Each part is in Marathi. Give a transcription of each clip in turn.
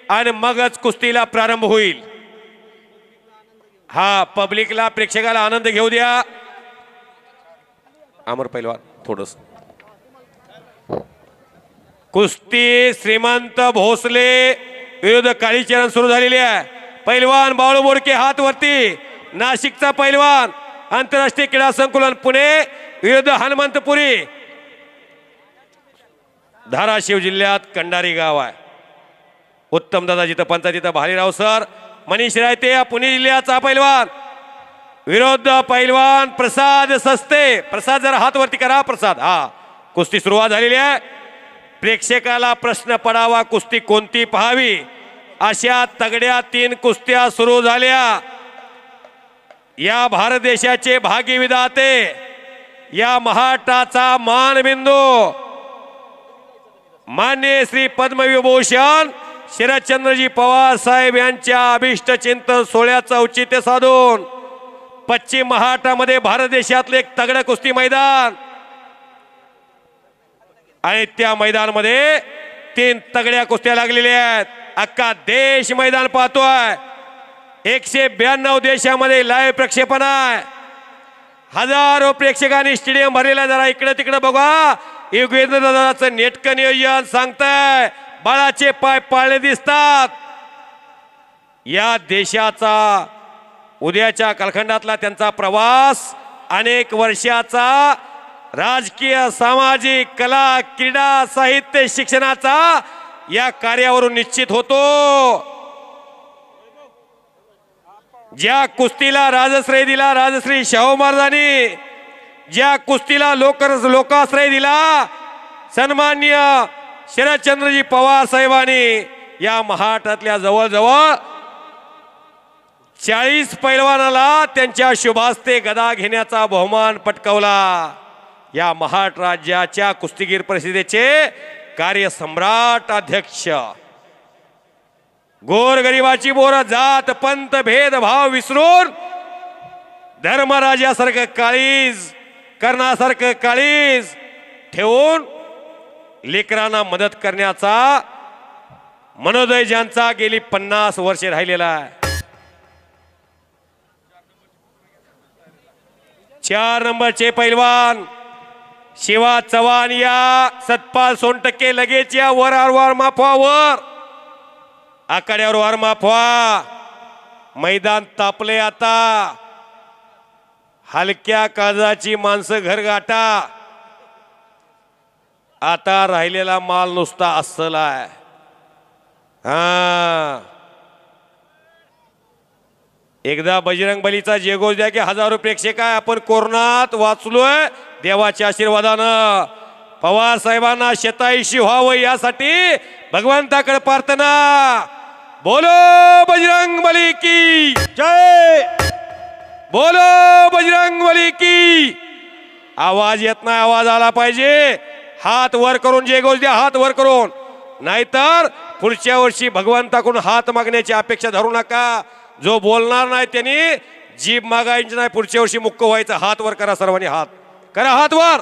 आणि मगच कुस्तीला प्रारंभ होईल। हा पब्लिकला प्रेक्षकाला आनंद घेऊ द्या। अमर पैलवान थोडस कुस्ती श्रीमंत भोसले विरुद्ध काळीचरण सुरू झालेली आहे। पैलवान बाळू बोडके हात वरती, नाशिकचा पैलवान आंतरराष्ट्रीय क्रीडा संकुलन पुणे विरुद्ध हनुमंतपुरी, धाराशिव जिल्ह्यात कंडारी गाव आहे। उत्तम दादा जिथं पंचा तिथं भालीराव सर, मनीष रायते पुणे जिल्ह्याचा पैलवान विरुद्ध पैलवान प्रसाद सस्ते। प्रसाद जरा हात वरती करा प्रसाद। हा कुस्ती सुरुवात झालेली आहे। प्रेक्षकाला प्रश्न पडावा कुस्ती कोणती पाहावी, अशा तगड्या 3 कुस्त्या सुरू झाल्या। या भारत देशाचे भाग्यविधाते, या महाराष्ट्राचा मानबिंदू मान्य श्री पद्मविभूषण शरदचंद्रजी पवार साहेब यांच्या अभिष्ट चिंतन सोहळ्याचं औचित्य साधून पश्चिम महाराष्ट्रामध्ये भारत देशातले एक तगडं कुस्ती मैदान आणि त्या मैदानामध्ये 3 तगड्या कुस्त्या लागलेल्या आहेत। अख्खा देश मैदान पाहतोय। 192 देशामध्ये लाईव्ह प्रक्षेपण आहे। हजारो प्रेक्षकांनी स्टेडियम भरलेला। जरा इकडे तिकडे बघा, योगेंद्र दादाचं नेटकं नियोजन सांगताय। बाळाचे पाय पाळले दिसतात। या देशाचा उद्याच्या कालखंडातला त्यांचा प्रवास अनेक वर्षाचा राजकीय सामाजिक कला क्रीडा साहित्य शिक्षणाचा या कार्यावरून निश्चित होतो। ज्या कुस्तीला राजश्रय दिला राजश्री शाहू महाराजांनी, ज्या कुस्तीला लोकाश्रय दिला सन्माननीय शरदचंद्रजी पवार साहेबांनी, या महाराष्ट्रातल्या जवळजवळ 40 पैलवानाला त्यांच्या शुभास्ते गदा घेण्याचा बहुमान पटकावला। या महाराष्ट्र राज्याच्या कुस्तीगीर परिषदेचे कार्यसम्राट अध्यक्ष, गोरगरिबाची बोर जात पंत भेदभाव विसरून धर्मराजासारखं काळीज कर्णासारखं काळीज ठेवून लेकरांना मदत करण्याचा मनोदय ज्यांचा गेली 50 वर्षे राहिलेला आहे। 4 नंबरचे पैलवान शिवा चव्हाण या सतपाल सोनटक्के लगेच या वर माफवावर आकड्यावर वार माफवा। मैदान तापले आता, हलक्या काळजाची माणसं घर गाठा। आता राहिलेला माल नुसता अस्सल आहे। हा एकदा बजरंग बलीचा जयघोष द्या की हजारो प्रेक्षक आहे। आपण कोरोनात वाचलोय देवाच्या आशीर्वादानं। पवार साहेबांना शतायुषी व्हावं यासाठी भगवंताकडे प्रार्थना। बोलो बजरंग बली की जय, बोलो बजरंग बली की। आवाज येत नाही, आवाज आला पाहिजे। हात वर करून जयघोष द्या, हात वर करून, नाहीतर पुढच्या वर्षी भगवंताकडून हात मागण्याची अपेक्षा धरू नका। जो बोलणार नाही त्यांनी जीभ मागायची नाही, पुढच्या वर्षी मुक्क व्हायचं। हात वर करा सर्वांनी, हात करा, हात वर।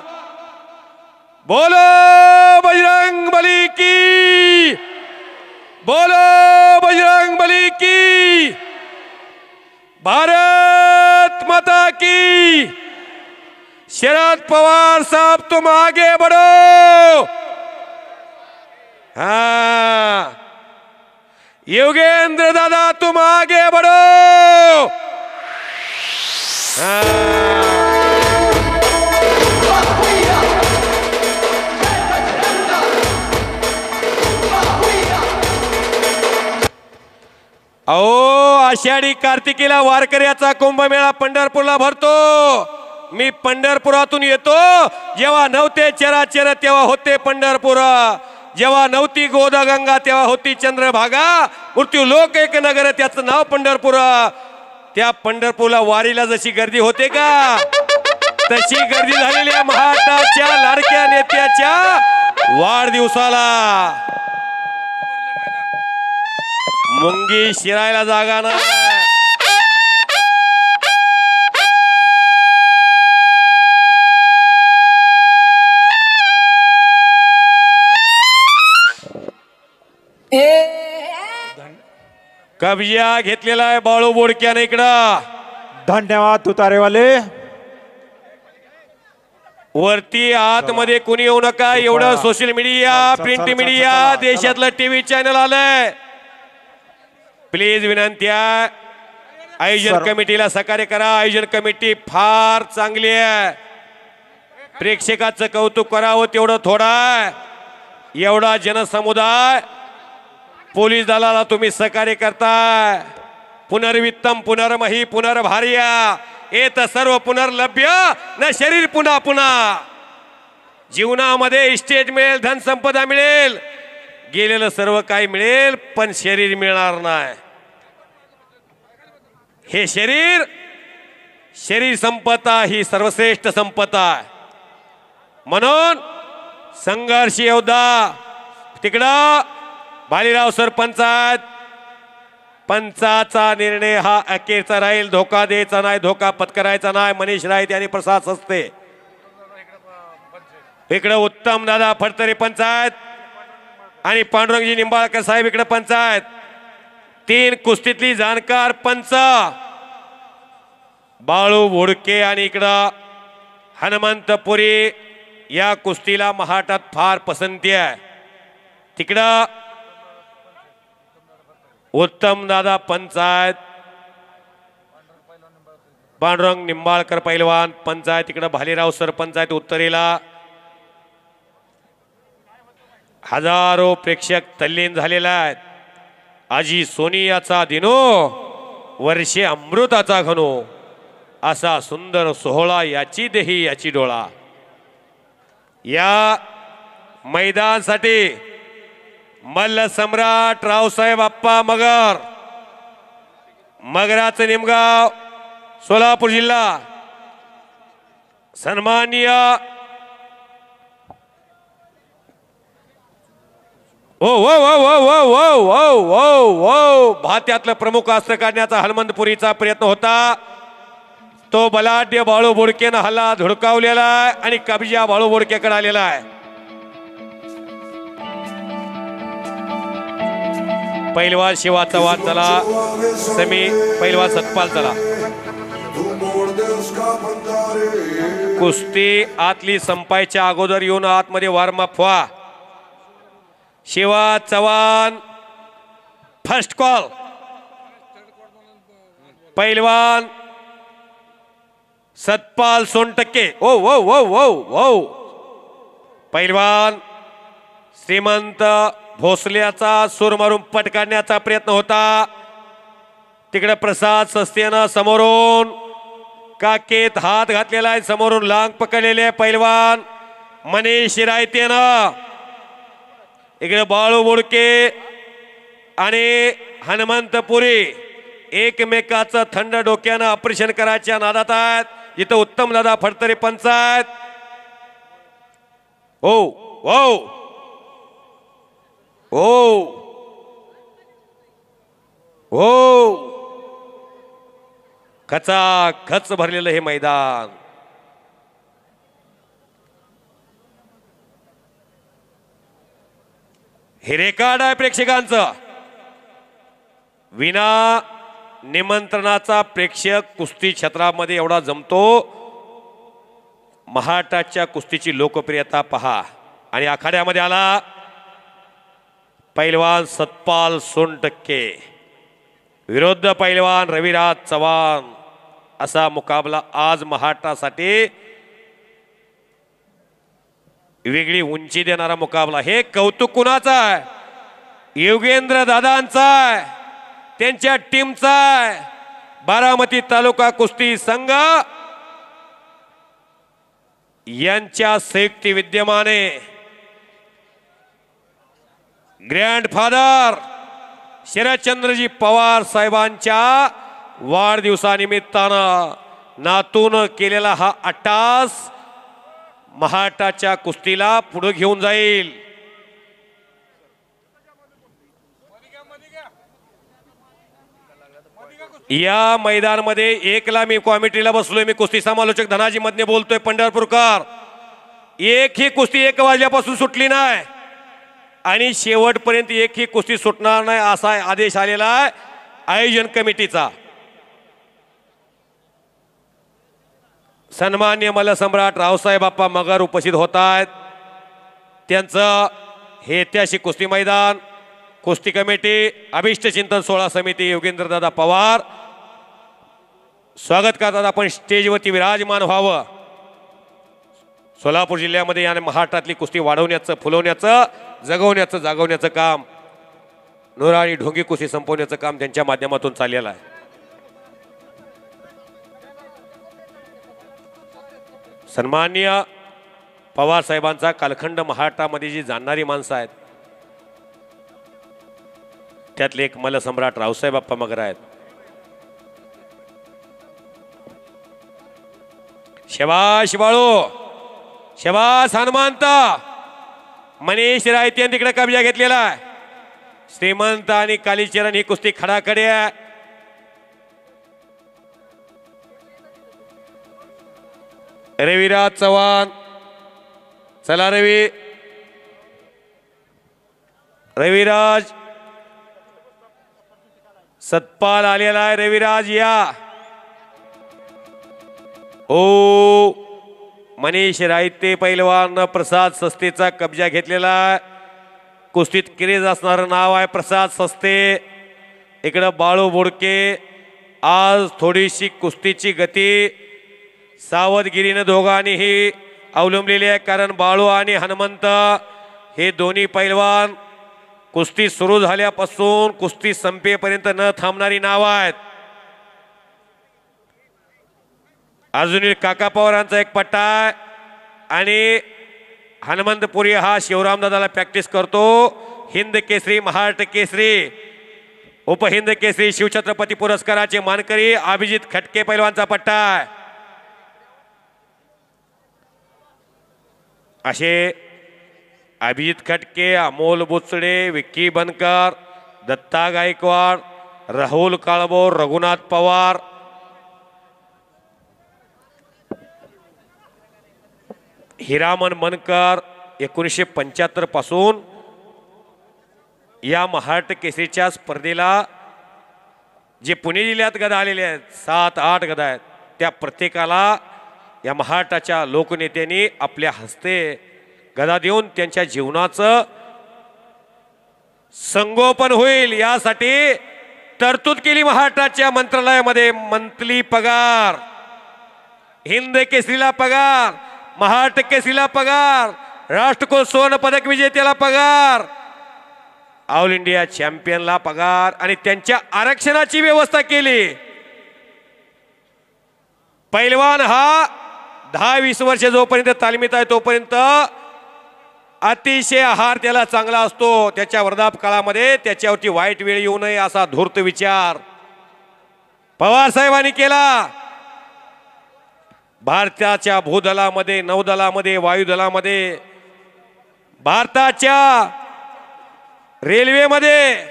बोलो बजरंग बली की, बोलो बजरंग बली की। भारत माता की। शरद पवार साहब तुम आगे बढ़ो। हाँ योगेंद्र दादा तुम आगे बढ़ो। अहो आषाढी कार्तिकीला वारकऱ्याचा कुंभमेळा पंढरपूरला भरतो। मी पंढरपुरातून येतो। जेव्हा नव्हते चराचर तेव्हा होते पंढरपूर, जेव्हा नव्हती गोदागंगा तेव्हा होती चंद्रभागा, मृत्यू लोक एक नगर त्याचं नाव पंढरपूर। त्या पंढरपूरला वारीला जशी गर्दी होते का, तशी गर्दी झालेली आहे महाराष्ट्राच्या लाडक्या नेत्याच्या वाढदिवसाला। मुंगी शिरायला जागा नाही। ए कब्जा घेतलेला आहे बाळू बोडक्याने इकडं. धन्यवाद तुतारेवाले. वरती आतमध्ये कुणी येऊ नका एवढं सोशल मीडिया प्रिंट मीडिया देशातलं टीव्ही चॅनल आलंय. प्लीज विनंती आहे आयोजन कमिटीला सहकार्य करा. आयोजन कमिटी फार चांगली आहे. प्रेक्षकाचं कौतुक करावं तेवढं थोडं आहे. एवढा जनसमुदाय पोलीस दलाला तुम्ही सहकार्य करताय. पुनर्वित्तम पुनर्मही पुनर्भार्य येत सर्व पुनर्लभ्य न शरीर पुन्हा पुन्हा. जीवनामध्ये इस्टेट मिळेल धन संपदा मिळेल गेलेलं सर्व काही मिळेल पण शरीर मिळणार नाही. हे शरीर संपदा ही सर्वश्रेष्ठ संपदा आहे. म्हणून संघर्ष योद्धा तिकडं भालीराव सरपंच आहेत. पंचाचा निर्णय हा अखेरचा राहील. धोका द्यायचा नाही धोका पत्करायचा नाही. मनीष राय आणि प्रसाद सस्ते इकडे उत्तम दादा फडतरे पंचायत आणि पांडुरंगजी निंबाळकर साहेब इकडे पंचायत. 3 कुस्तीतली जाणकार पंच बाळू बोडके आणि इकडं हनुमंतपुरी. या कुस्तीला महाटात फार पसंती आहे. तिकडं उत्तम दादा पंचायत पांडुरंग निंबाळकर पैलवान पंचायत. तिकडं भालेराव सरपंचायत उत्तरेला. हजारो प्रेक्षक तल्लीन झालेला आहेत. आजी सोनियाचा दिनो वर्षे अमृताचा घनो असा सुंदर सोहळा याची देही याची डोळा. या मैदानासाठी मल्ल सम्राट रावसाहेब आप्पा मगर मगराचं निमगाव सोलापूर जिल्हा सन्माननीय भात्यातलं प्रमुख अस्त्र काढण्याचा हनुमंतपुरीचा प्रयत्न होता. तो बलाढ्य बाळू बोडकेनं हल्ला धुडकावलेला आहे आणि कब्जा बाळू बोडकेकडे आलेला आहे. पैलवान शिवा चव्हाण चला. समी पैलवान सतपाल चला. कुस्ती आतली संपायच्या अगोदर येऊन आतमध्ये वॉर्मअप व्हा. Shiva Chavan first call. पैलवान सतपाल सोनटक्के. ओ ओ ओ ओ ओ पैलवान श्रीमंत भोसल्याचा सूर मारून पट काढण्याचा प्रयत्न होता. तिकडे प्रसाद सस्तेनं समोरून काकेत हात घातलेला आहे. समोरून लांग पकडलेले पैलवान मनीष रायतेनं. इकडे बाळू बोडके आणि हनुमंतपुरी एकमेकाचं थंड डोक्यानं ऑपरेशन करायच्या नादात आहेत. इथं उत्तम दादा फडतरे पंचायत. हो हो हो हो खच भरलेलं हे मैदान. हे रेकॉर्ड आहे प्रेक्षकांचं. विना निमंत्रणाचा प्रेक्षक कुस्ती क्षेत्रामध्ये एवढा जमतो. महाटाच्या कुस्तीची लोकप्रियता पहा. आणि आखाड्यामध्ये आला पैलवान सतपाल सोनटक्के विरुद्ध पैलवान रविराज चव्हाण. असा मुकाबला आज महाटासाठी वेगळी उंची देणारा मुकाबला. हे कौतुक कुणाचं आहे? योगेंद्र दादांचा आहे, त्यांच्या टीमचा आहे. बारामती तालुका कुस्ती संघ यांच्या संयुक्त विद्यमाने ग्रँडफादर शरदचंद्रजी पवार साहेबांच्या वाढदिवसानिमित्तानं नातून केलेला हा अट्टास महाटाच्या कुस्तीला पुढे घेऊन जाईल. या मैदानामध्ये एकला मी कॉमिटीला बसलोय. मी कुस्ती समालोचक धनाजी मधने बोलतोय पंढरपूरकर. एक ही कुस्ती 1 वाजल्यापासून सुटली नाही आणि शेवटपर्यंत एक ही कुस्ती सुटणार नाही असा आदेश आलेला आहे. आयोजन कमिटीचा सन्मान्य मल्लसम्राट रावसाहेब बाप्पा मगर उपस्थित होत आहेत. त्यांचं हे ऐतिहासिक कुस्ती मैदान, कुस्ती कमिटी, अभिष्ट चिंतन सोहळा समिती, योगेंद्रदादा पवार स्वागत करतात. आपण स्टेजवरती विराजमान व्हावं. सोलापूर जिल्ह्यामध्ये या महाराष्ट्रातली कुस्ती वाढवण्याचं, फुलवण्याचं, जगवण्याचं, जागवण्याचं काम, नोराळी ढोंगी कुस्ती संपवण्याचं काम त्यांच्या माध्यमातून चाललेलं आहे. सन्माननीय पवार साहेबांचा कालखंड महाराष्ट्रामध्ये जी जाणणारी माणसं आहेत त्यातले एक मल्लसम्राट रावसाहेब बाप्पा मगर आहेत. शबाश बाळू, शबाश हनुमंत. मनीष रायते यांनी तिकडे कब्जा घेतलेला आहे. श्रीमंत आणि कालीचरण ही कुस्ती खडाखडी आहे. रविराज चव्हाण, चला रवी. रविराज सतपाल आलेला आहे. रविराज या. ओ मनीष रायते पैलवान प्रसाद सस्तेचा कब्जा घेतलेला आहे. कुस्तीत क्रेज असणारं नाव आहे प्रसाद सस्ते. इकडं बाळू बोडके. आज थोडीशी कुस्तीची गती सावधगिरीनं दोघांनीही अवलंबलेली आहे, कारण बाळू आणि हनुमंत हे दोन्ही पैलवान कुस्ती सुरू झाल्यापासून कुस्ती संपेपर्यंत न थांबणारी नावं आहेत. अजूनही काका पवारांचा एक पट्टा आहे आणि हनुमंतपुरी हा शिवरामदादाला प्रॅक्टिस करतो. हिंद केसरी, महाराष्ट्र केसरी, उपहिंद केसरी, शिवछत्रपती पुरस्काराचे मानकरी अभिजित खटके पैलवानचा पट्टा आहे. असे अभिजित खटके, अमोल बुचडे, विक्की बनकर, दत्ता गायकवाड, राहुल काळभोर, रघुनाथ पवार, हिरामन मनकर 1975 पासून या महाराष्ट्र केसरीच्या स्पर्धेला जे पुणे जिल्ह्यात गदा आलेले आहेत, 7-8 गदा आहेत, त्या प्रत्येकाला या महाराष्ट्राच्या लोकनेत्यांनी आपल्या हस्ते गदा देऊन त्यांच्या जीवनाचं संगोपन होईल यासाठी तरतूद केली. महाराष्ट्राच्या मंत्रालयामध्ये मंथली पगार, हिंद केसरीला पगार, महाराष्ट्र केसरीला पगार, राष्ट्रकुल सुवर्ण पदक विजेत्याला पगार, ऑल इंडिया चॅम्पियनला पगार आणि त्यांच्या आरक्षणाची व्यवस्था केली. पैलवान हा 10-20 वर्ष जोपर्यंत तालमीत आहे तोपर्यंत अतिशय आहार त्याला चांगला असतो. त्याच्या वृद्धाप काळामध्ये त्याच्यावरती वाईट वेळ येऊ नये असा धूर्त विचार पवार साहेबांनी केला. भारताच्या भूदलामध्ये, नौदलामध्ये, वायुदलामध्ये, भारताच्या रेल्वेमध्ये,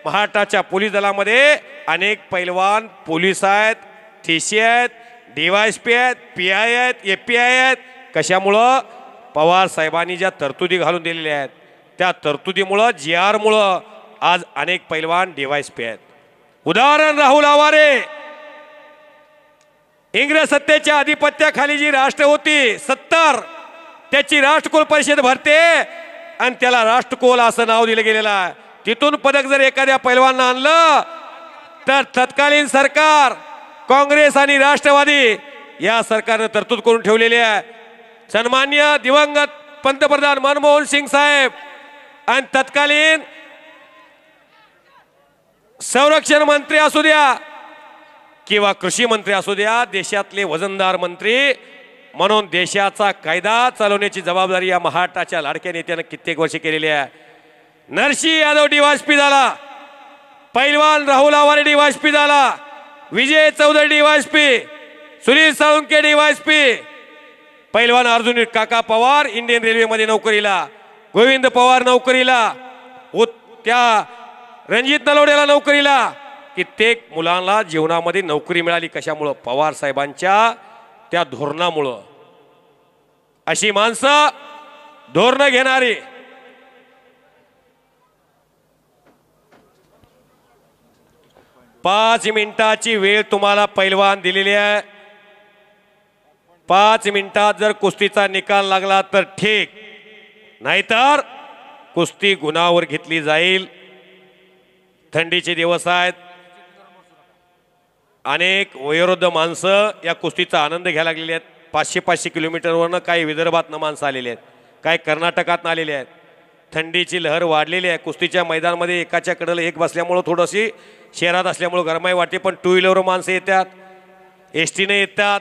महाराष्ट्राच्या पोलीस दलामध्ये अनेक पैलवान पोलीस आहेत, TC आहेत, DYSP आहेत, PI आहेत, API आहेत. कशामुळं? पवार साहेबांनी ज्या तरतुदी घालून दिलेल्या आहेत त्या तरतुदीमुळं, GR मुळं आज अनेक पैलवान DYSP आहेत. उदाहरण राहुल आवारे. इंग्रज सत्तेच्या आधिपत्याखाली जी राष्ट्र होती 70, त्याची राष्ट्रकुल परिषद भरते आणि त्याला राष्ट्रकुल असं नाव दिलं गेलेलं आहे. तिथून पदक जर एखाद्या पैलवानानं आणलं तर तत्कालीन सरकार, काँग्रेस आणि राष्ट्रवादी या सरकारने तरतूद करून ठेवलेली आहे. सन्मान्य दिवंगत पंतप्रधान मनमोहन सिंग साहेब आणि तत्कालीन संरक्षण मंत्री असू द्या किंवा कृषी मंत्री असू द्या, देशातले वजनदार मंत्री म्हणून देशाचा कायदा चालवण्याची जबाबदारी या महाराष्ट्राच्या लाडक्या नेत्यानं कित्येक वर्ष केलेली आहे. नरसिंह यादव DYSP झाला, पैलवान राहुल आवारे DYSP झाला, विजय चौधरी DYSP, सुनील साळुंके DYSP, पैलवान अर्जुन काका पवार इंडियन रेल्वेमध्ये नोकरीला, गोविंद पवार नोकरीला, त्या रणजित नलवडेला नोकरीला. कित्येक मुलांना जीवनामध्ये नोकरी मिळाली. कशामुळं? पवार साहेबांच्या त्या धोरणामुळं. अशी माणसं, धोरणं घेणारी, 5 मिनिटाची वेळ तुम्हाला पैलवान दिलेली आहे. 5 मिनिटात जर कुस्तीचा निकाल लागला तर ठीक, नाहीतर कुस्ती गुणावर घेतली जाईल. थंडीचे दिवस आहेत, अनेक वयोवृद्ध माणसं या कुस्तीचा आनंद घ्यायला लागलेली आहेत. 500-500 किलोमीटरवरनं काही विदर्भातनं माणसं आलेली आहेत, काही कर्नाटकातनं आलेली आहेत. थंडीची लहर वाढलेली आहे. कुस्तीच्या मैदानामध्ये एकाच्या कडेला एक बसल्यामुळं थोडीशी शहरात असल्यामुळं गरमाई वाटते, पण टू व्हीलरवर माणसं येतात, एस टीने येतात.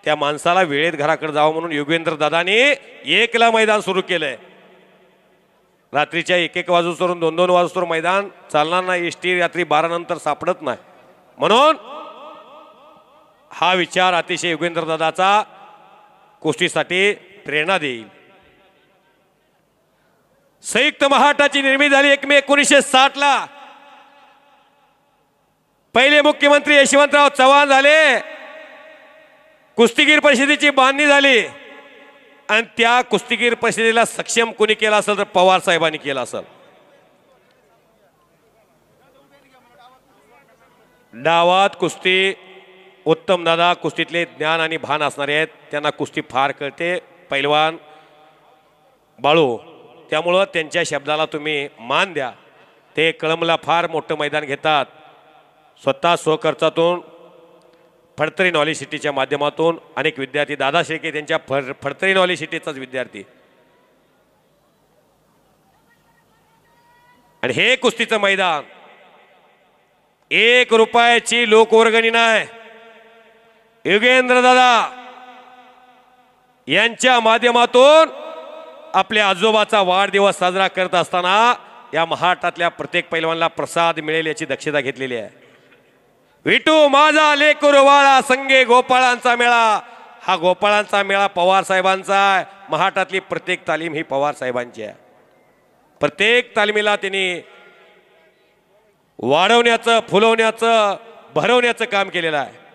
त्या माणसाला वेळेत घराकडे जावं म्हणून योगेंद्र दादाने 1ला मैदान सुरू केलंय. रात्रीच्या 1-1 वाजूस्तरून 2-2 वाजूस्तोर मैदान चालणार नाही. एस टी रात्री 12 नंतर सापडत नाही, म्हणून हा विचार अतिशय योगेंद्र दादाचा कुस्तीसाठी प्रेरणा देईल. संयुक्त महाराष्ट्राची निर्मिती झाली 1 मे 1960ला. पहिले मुख्यमंत्री यशवंतराव चव्हाण झाले. कुस्तीगीर परिषदेची बांधणी झाली आणि त्या कुस्तीगीर परिषदेला सक्षम कोणी केला असेल तर पवार साहेबांनी केला असेल. डावात कुस्ती उत्तम दादा कुस्तीतले ज्ञान आणि भान असणारे आहेत, त्यांना कुस्ती फार कळते. पैलवान बाळू, त्यामुळं त्यांच्या शब्दाला तुम्ही मान द्या. ते कळंबला फार मोठं मैदान घेतात. स्वतः स्वखर्चातून फडतरी नॉलेज सिटीच्या माध्यमातून अनेक विद्यार्थी, दादा शेळके त्यांच्या फडतरी नॉलेज सिटीचाच विद्यार्थी, आणि हे कुस्तीचं मैदान 1 रुपयाची लोकवर्गणी नाही. योगेंद्र दादा यांच्या माध्यमातून आपल्या आजोबाचा वाढदिवस साजरा करत असताना या महाराष्ट्रातल्या प्रत्येक पैलवानला प्रसाद मिळेल याची दक्षता घेतलेली आहे. विटू माझा लेकरू वाळा संगे गोपाळांचा मेळा. हा गोपाळांचा मेळा पवार साहेबांचा आहे. महाराष्ट्रातली प्रत्येक तालीम ही पवार साहेबांची आहे. प्रत्येक तालमीला त्यांनी वाढवण्याचं, फुलवण्याचं, भरवण्याचं काम केलेलं आहे.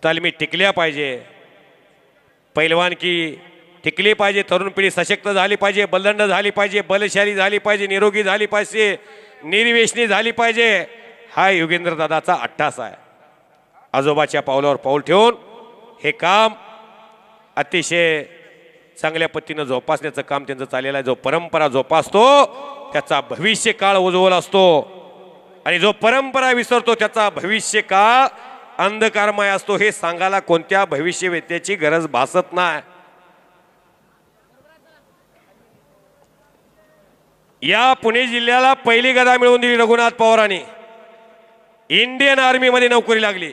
तालमी टिकल्या पाहिजे, पैलवानकी टिकली पाहिजे, तरुण पिढी सशक्त झाली पाहिजे, बलदंड झाली पाहिजे, बलशाली झाली पाहिजे, निरोगी झाली पाहिजे, निर्व्यसनी झाली पाहिजे. हा योगेंद्र दादाचा अट्टास आहे. आजोबाच्या पावलावर पाऊल ठेवून हे काम अतिशय चांगल्या पद्धतीनं जोपासण्याचं काम त्यांचं चाललेलं आहे. जो परंपरा जोपासतो त्याचा भविष्य काळ उज्ज्वल असतो, आणि जो परंपरा विसरतो त्याचा भविष्य काळ अंधकारमय असतो. हे सांगायला कोणत्या भविष्यवेत्याची गरज भासत नाही. या पुणे जिल्ह्याला पहिली गदा मिळवून दिली रघुनाथ पवारांनी. इंडियन आर्मी मध्ये नोकरी लागली.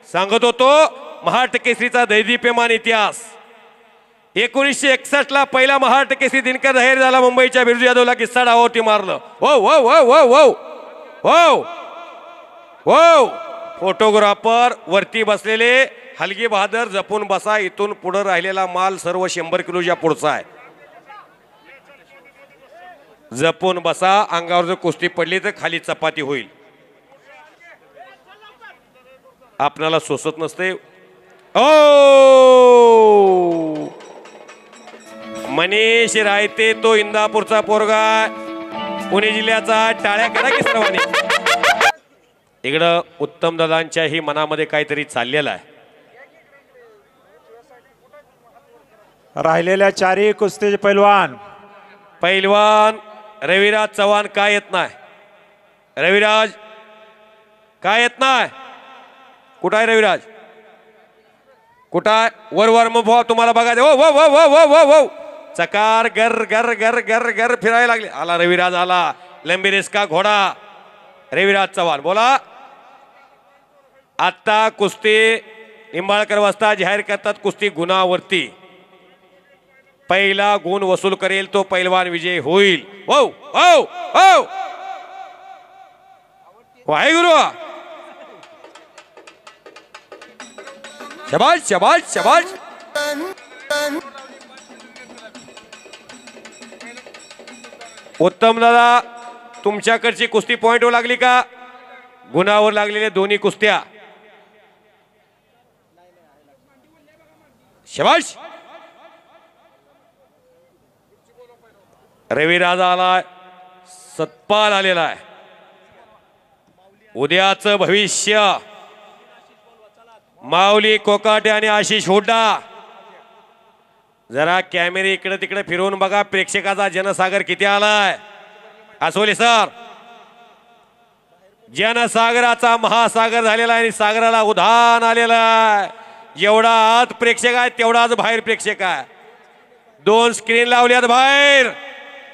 सांगत होतो महाराष्ट्र केसरीचा दैदिप्यमान इतिहास. 1961ला पहिला महाराष्ट्र केसरी दिनकर जाहीर झाला. मुंबईच्या बिरजू यादवला किस्सा डावावरती मारलं. हो हो हो हो हो हो हो. फोटोग्राफर वरती बसलेले हलगी बहादर जपून बसा, इथून पुढे राहिलेला माल सर्व 100 किलोच्या पुढचा आहे. जपून बसा, अंगावर जर कुस्ती पडली तर खाली चपाती होईल. आपणाला सोसत नसते. ओ मनीष रायते तो इंदापूरचा पोरगा, पुणे जिल्ह्याचा. टाळ्या करा की सर्वांनी. इकडं उत्तम दादांच्याही मनामध्ये काहीतरी चाललेलं आहे. राहिलेल्या 4 कुस्तीचे पैलवान रविराज चव्हाण काय येत नाही? रविराज काय येत नाही? कुठं आहे रविराज? कुठं आहे? वर मग तुम्हाला बघायचं. हो हो हो हो हो हो हो. चकार गर गर गर गर गर फिरायला लागले. आला रविराज आला. लंबी रेस का घोडा रविराज चव्हाण. बोला. आता कुस्ती निंबाळकर वाजता जाहीर करतात कुस्ती गुणावरती. पहिला गुण वसूल करेल तो पैलवान विजय होईल. हो हो हो. वाहेगुरु. शबाश शबाश शबाश. उत्तम दादा, तुमच्याकडची कुस्ती पॉइंटवर लागली का? गुणावर लागलेल्या दोन्ही कुस्त्या. शबाश. रविराज आलाय, सतपाल आलेला आहे. उद्याचं भविष्य माऊली कोकाटे आणि आशिष हुड्डा. जरा कॅमेरे इकडे तिकडे फिरवून बघा प्रेक्षकाचा जनसागर किती आलाय. आसोले सर, जनसागराचा महासागर झालेला आहे आणि सागराला उधाण आलेला आहे. जेवढा आत प्रेक्षक आहे तेवढाच बाहेर प्रेक्षक आहे. 2 स्क्रीन लावल्यात बाहेर.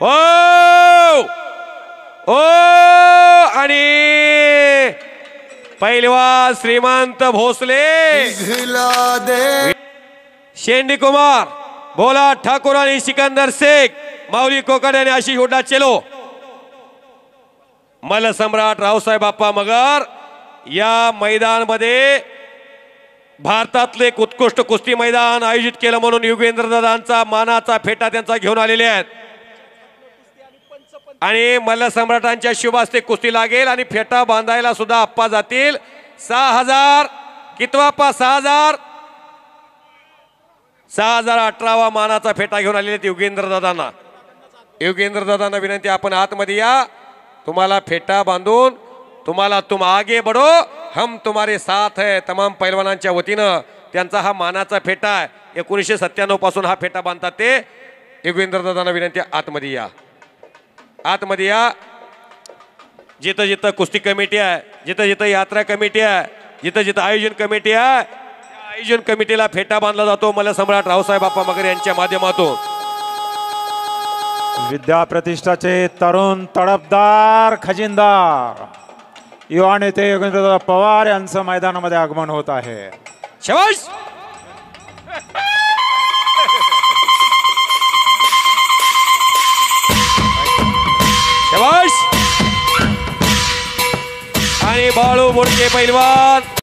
ओ ओ आणि पहिलवान श्रीमंत भोसले, शेंडी कुमार, भोला ठाकूर आणि सिकंदर शेख, माऊली कोकाटे आणि आशिष हुड्डा चेलो. मल्लसम्राट रावसाहेब बाप्पा मगर या मैदानामध्ये भारतातले एक उत्कृष्ट कुस्ती मैदान आयोजित केलं म्हणून युगेंद्र दादांचा मानाचा फेटा त्यांचा घेऊन आलेले आहेत. आणि मल्लसम्राटांच्या शुभ हस्ते कुस्ती लागेल आणि फेटा बांधायला सुद्धा आप्पा जातील. 6000 कितवा पा 6018वा मानाचा फेटा घेऊन आलेले आहेत युगेंद्र दादांना. युगेंद्र दादांना विनंती, आपण आतमध्ये या. तुम्हाला फेटा बांधून तुम्हाला तुम आगे बढो, हम तुम्हारे साथ है. तमाम पैलवानांच्या वतीनं त्यांचा हा मानाचा फेटा आहे. 1997 पासून हा फेटा बांधतात ते. युगेंद्र दादांना विनंती, आतमध्ये या, आतमध्ये या. जिथं जिथं कुस्ती कमिटी आहे, जिथं जिथं यात्रा कमिटी आहे, जिथं जिथं आयोजन कमिटी आहे, त्या आयोजन कमिटीला फेटा बांधला जातो मल्लसम्राट रावसाहेब बाप्पा मगर यांच्या माध्यमातून. विद्या प्रतिष्ठाचे तरुण तडफदार खजिनदार युवा नेते योगेंद्रदादा पवार यांचं मैदानामध्ये आगमन होत आहे. शाबाश. शाबाश. आणि बाळू बोडके पैलवान